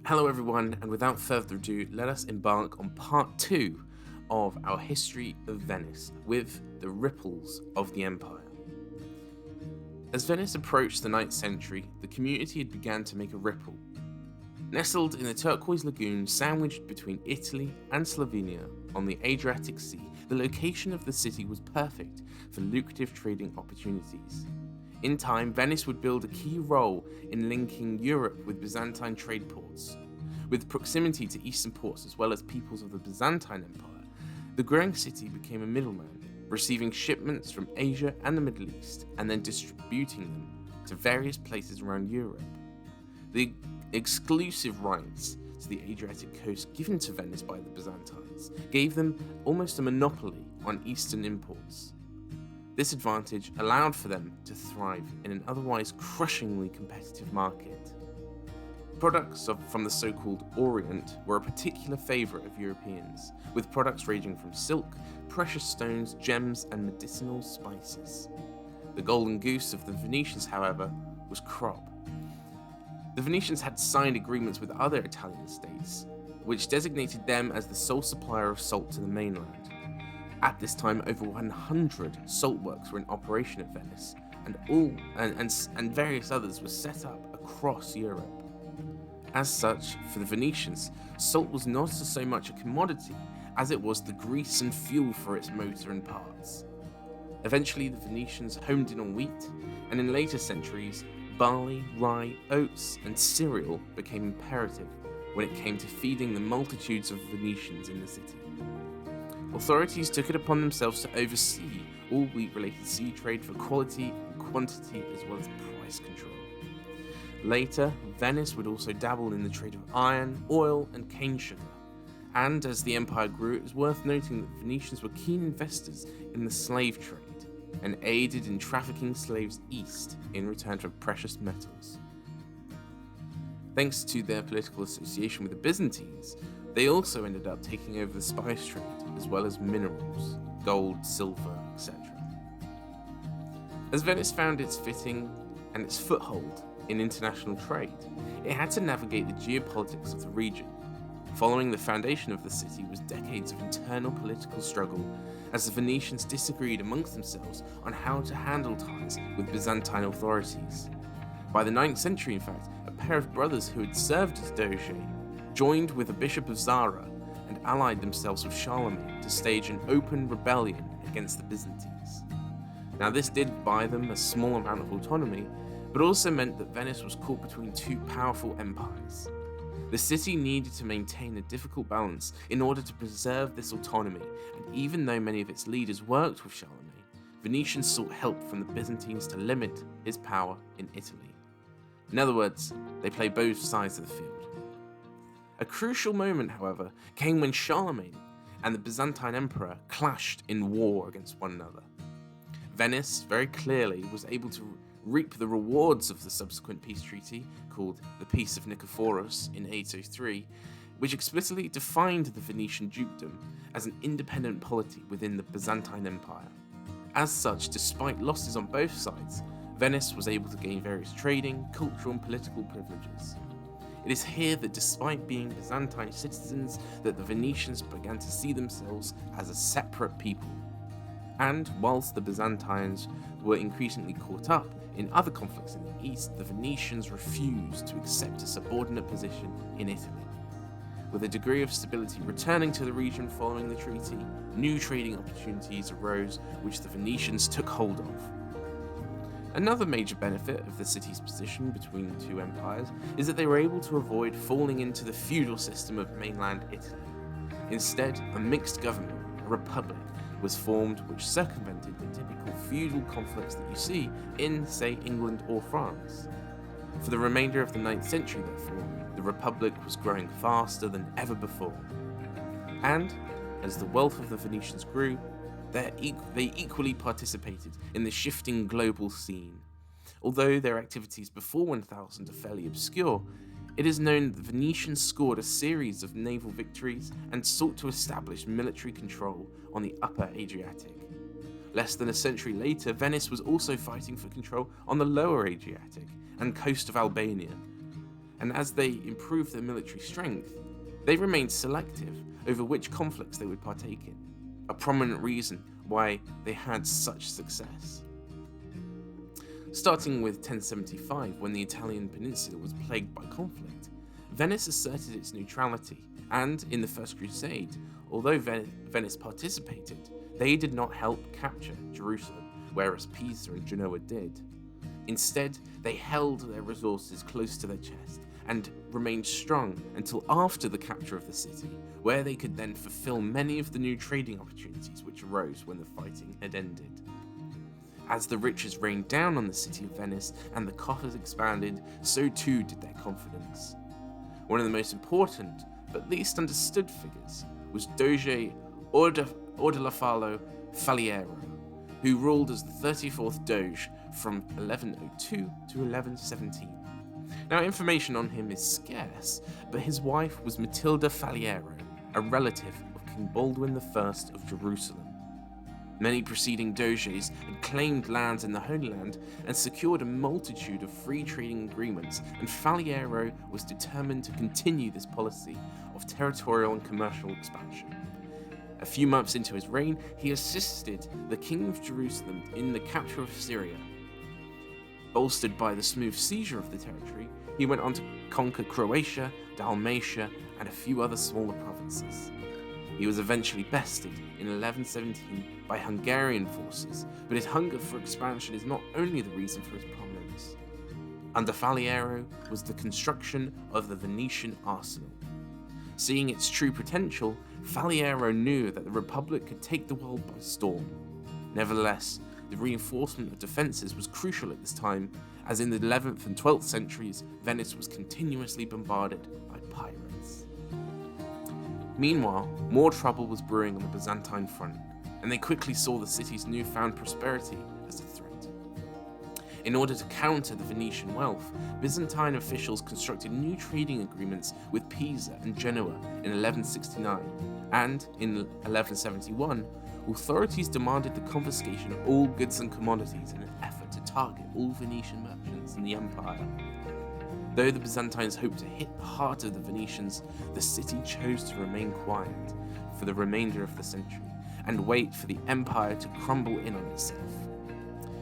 Hello, everyone, and without further ado, let us embark on part 2 of our history of Venice with the ripples of the empire. As Venice approached the 9th century, the community had begun to make a ripple. Nestled in the turquoise lagoon sandwiched between Italy and Slovenia on the Adriatic Sea, the location of the city was perfect for lucrative trading opportunities. In time, Venice would build a key role in linking Europe with Byzantine trade ports. With proximity to eastern ports as well as peoples of the Byzantine Empire, the growing city became a middleman, receiving shipments from Asia and the Middle East and then distributing them to various places around Europe. The exclusive rights to the Adriatic coast given to Venice by the Byzantines gave them almost a monopoly on eastern imports. This advantage allowed for them to thrive in an otherwise crushingly competitive market. Products from the so-called Orient were a particular favourite of Europeans, with products ranging from silk, precious stones, gems, and medicinal spices. The golden goose of the Venetians, however, was crop. The Venetians had signed agreements with other Italian states, which designated them as the sole supplier of salt to the mainland. At this time, over 100 salt works were in operation at Venice, and various others were set up across Europe. As such, for the Venetians, salt was not so much a commodity as it was the grease and fuel for its motor and parts. Eventually, the Venetians homed in on wheat, and in later centuries, barley, rye, oats, and cereal became imperative when it came to feeding the multitudes of Venetians in the city. Authorities took it upon themselves to oversee all wheat-related sea trade for quality and quantity as well as price control. Later, Venice would also dabble in the trade of iron, oil, and cane sugar. And as the empire grew, it was worth noting that Venetians were keen investors in the slave trade and aided in trafficking slaves east in return for precious metals. Thanks to their political association with the Byzantines, they also ended up taking over the spice trade, as well as minerals, gold, silver, etc. As Venice found its fitting and its foothold in international trade, it had to navigate the geopolitics of the region. Following the foundation of the city was decades of internal political struggle, as the Venetians disagreed amongst themselves on how to handle ties with Byzantine authorities. By the 9th century, in fact, a pair of brothers who had served as doge joined with the Bishop of Zara and allied themselves with Charlemagne to stage an open rebellion against the Byzantines. Now, this did buy them a small amount of autonomy, but also meant that Venice was caught between two powerful empires. The city needed to maintain a difficult balance in order to preserve this autonomy, and even though many of its leaders worked with Charlemagne, Venetians sought help from the Byzantines to limit his power in Italy. In other words, they played both sides of the field. A crucial moment, however, came when Charlemagne and the Byzantine emperor clashed in war against one another. Venice, very clearly, was able to reap the rewards of the subsequent peace treaty, called the Peace of Nicephorus in 803, which explicitly defined the Venetian dukedom as an independent polity within the Byzantine Empire. As such, despite losses on both sides, Venice was able to gain various trading, cultural, and political privileges. It is here that despite being Byzantine citizens, that the Venetians began to see themselves as a separate people. And whilst the Byzantines were increasingly caught up in other conflicts in the east, the Venetians refused to accept a subordinate position in Italy. With a degree of stability returning to the region following the treaty, new trading opportunities arose which the Venetians took hold of. Another major benefit of the city's position between the two empires is that they were able to avoid falling into the feudal system of mainland Italy. Instead, a mixed government, a republic, was formed which circumvented the typical feudal conflicts that you see in, say, England or France. For the remainder of the 9th century, therefore, the republic was growing faster than ever before. And, as the wealth of the Venetians grew, they equally participated in the shifting global scene. Although their activities before 1000 are fairly obscure, it is known that the Venetians scored a series of naval victories and sought to establish military control on the upper Adriatic. Less than a century later, Venice was also fighting for control on the lower Adriatic and coast of Albania. and as they improved their military strength, they remained selective over which conflicts they would partake in, a prominent reason why they had such success. Starting with 1075, when the Italian peninsula was plagued by conflict, Venice asserted its neutrality, and in the First Crusade, although Venice participated, they did not help capture Jerusalem, whereas Pisa and Genoa did. Instead, they held their resources close to their chest and remained strong until after the capture of the city, where they could then fulfill many of the new trading opportunities which arose when the fighting had ended. As the riches rained down on the city of Venice and the coffers expanded, so too did their confidence. One of the most important, but least understood figures, was Doge Ordelafalo Faliero, who ruled as the 34th Doge from 1102 to 1117. Now, information on him is scarce, but his wife was Matilda Faliero, a relative of King Baldwin I of Jerusalem. Many preceding doges had claimed lands in the Holy Land and secured a multitude of free trading agreements, and Faliero was determined to continue this policy of territorial and commercial expansion. A few months into his reign, he assisted the King of Jerusalem in the capture of Syria. Bolstered by the smooth seizure of the territory, he went on to conquer Croatia, Dalmatia, and a few other smaller provinces. He was eventually bested in 1117 by Hungarian forces, but his hunger for expansion is not only the reason for his prominence. Under Faliero was the construction of the Venetian arsenal. Seeing its true potential, Faliero knew that the Republic could take the world by storm. Nevertheless, the reinforcement of defences was crucial at this time, as in the 11th and 12th centuries, Venice was continuously bombarded by pirates. Meanwhile, more trouble was brewing on the Byzantine front, and they quickly saw the city's newfound prosperity as a threat. In order to counter the Venetian wealth, Byzantine officials constructed new trading agreements with Pisa and Genoa in 1169, and in 1171, authorities demanded the confiscation of all goods and commodities in an effort to target all Venetian merchants in the empire. Though the Byzantines hoped to hit the heart of the Venetians, the city chose to remain quiet for the remainder of the century and wait for the empire to crumble in on itself.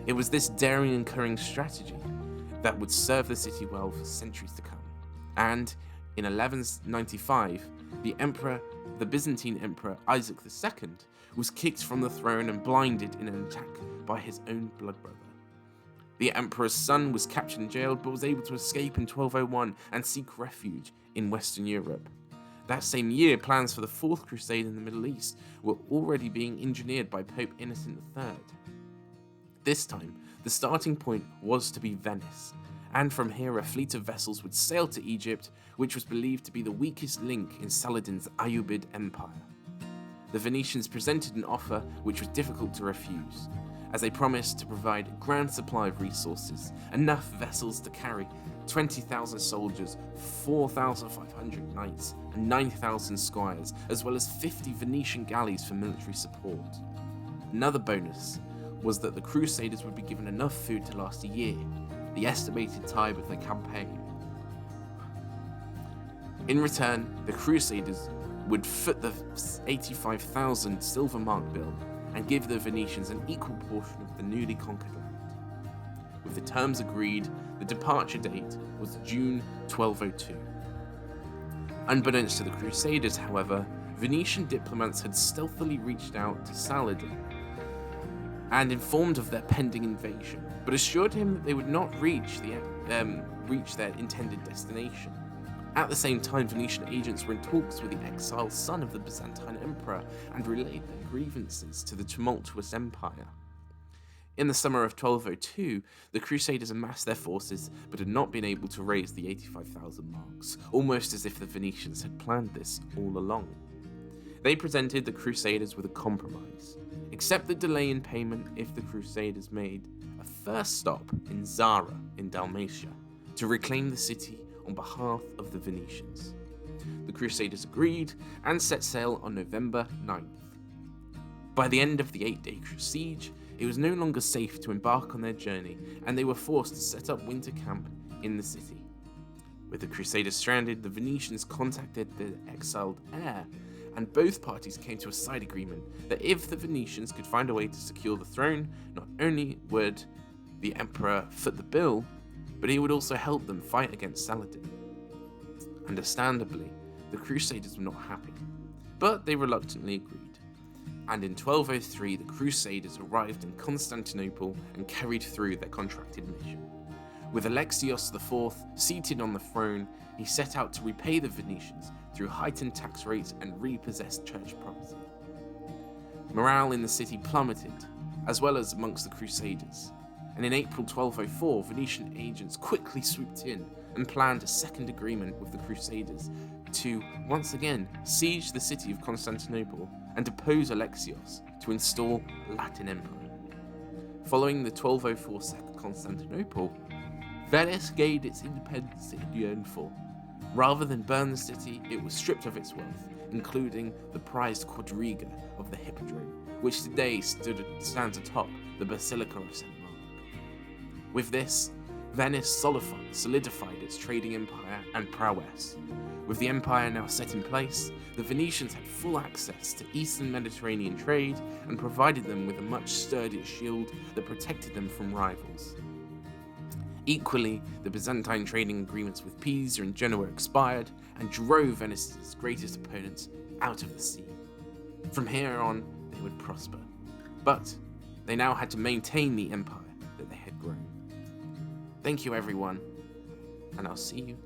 It was this daring and cunning strategy that would serve the city well for centuries to come. And in 1195, the Byzantine Emperor Isaac II was kicked from the throne and blinded in an attack by his own blood brother. The emperor's son was captured and jailed, but was able to escape in 1201 and seek refuge in Western Europe. That same year, plans for the Fourth Crusade in the Middle East were already being engineered by Pope Innocent III. This time, the starting point was to be Venice, and from here a fleet of vessels would sail to Egypt, which was believed to be the weakest link in Saladin's Ayyubid Empire. The Venetians presented an offer which was difficult to refuse, as they promised to provide a grand supply of resources, enough vessels to carry 20,000 soldiers, 4,500 knights, and 9,000 squires, as well as 50 Venetian galleys for military support. Another bonus was that the Crusaders would be given enough food to last a year, the estimated time of their campaign. In return, the Crusaders would foot the 85,000 silver mark bill and give the Venetians an equal portion of the newly conquered land. With the terms agreed, the departure date was June 1202. Unbeknownst to the Crusaders, however, Venetian diplomats had stealthily reached out to Saladin and informed of their pending invasion, but assured him that they would not reach their intended destination. At the same time, Venetian agents were in talks with the exiled son of the Byzantine emperor and relayed their grievances to the tumultuous empire. In the summer of 1202, the Crusaders amassed their forces but had not been able to raise the 85,000 marks, almost as if the Venetians had planned this all along. They presented the Crusaders with a compromise: accept the delay in payment if the Crusaders made a first stop in Zara in Dalmatia to reclaim the city on behalf of the Venetians. The Crusaders agreed and set sail on November 9th. By the end of the 8-day siege, it was no longer safe to embark on their journey, and they were forced to set up winter camp in the city. With the Crusaders stranded, the Venetians contacted the exiled heir, and both parties came to a side agreement that if the Venetians could find a way to secure the throne, not only would the emperor foot the bill, but he would also help them fight against Saladin. Understandably, the Crusaders were not happy, but they reluctantly agreed. And in 1203, the Crusaders arrived in Constantinople and carried through their contracted mission. With Alexios IV seated on the throne, he set out to repay the Venetians through heightened tax rates and repossessed church property. Morale in the city plummeted, as well as amongst the Crusaders, and in April 1204, Venetian agents quickly swooped in and planned a second agreement with the Crusaders to, once again, siege the city of Constantinople and depose Alexios to install a Latin emperor. Following the 1204 sack of Constantinople, Venice gained its independence in year 4. Rather than burn the city, it was stripped of its wealth, including the prized quadriga of the Hippodrome, which today stands atop the Basilica of St. Mark. With this, Venice solidified its trading empire and prowess. With the empire now set in place, the Venetians had full access to eastern Mediterranean trade and provided them with a much sturdier shield that protected them from rivals. Equally, the Byzantine trading agreements with Pisa and Genoa expired and drove Venice's greatest opponents out of the sea. From here on, they would prosper. But they now had to maintain the empire that they had grown. Thank you, everyone, and I'll see you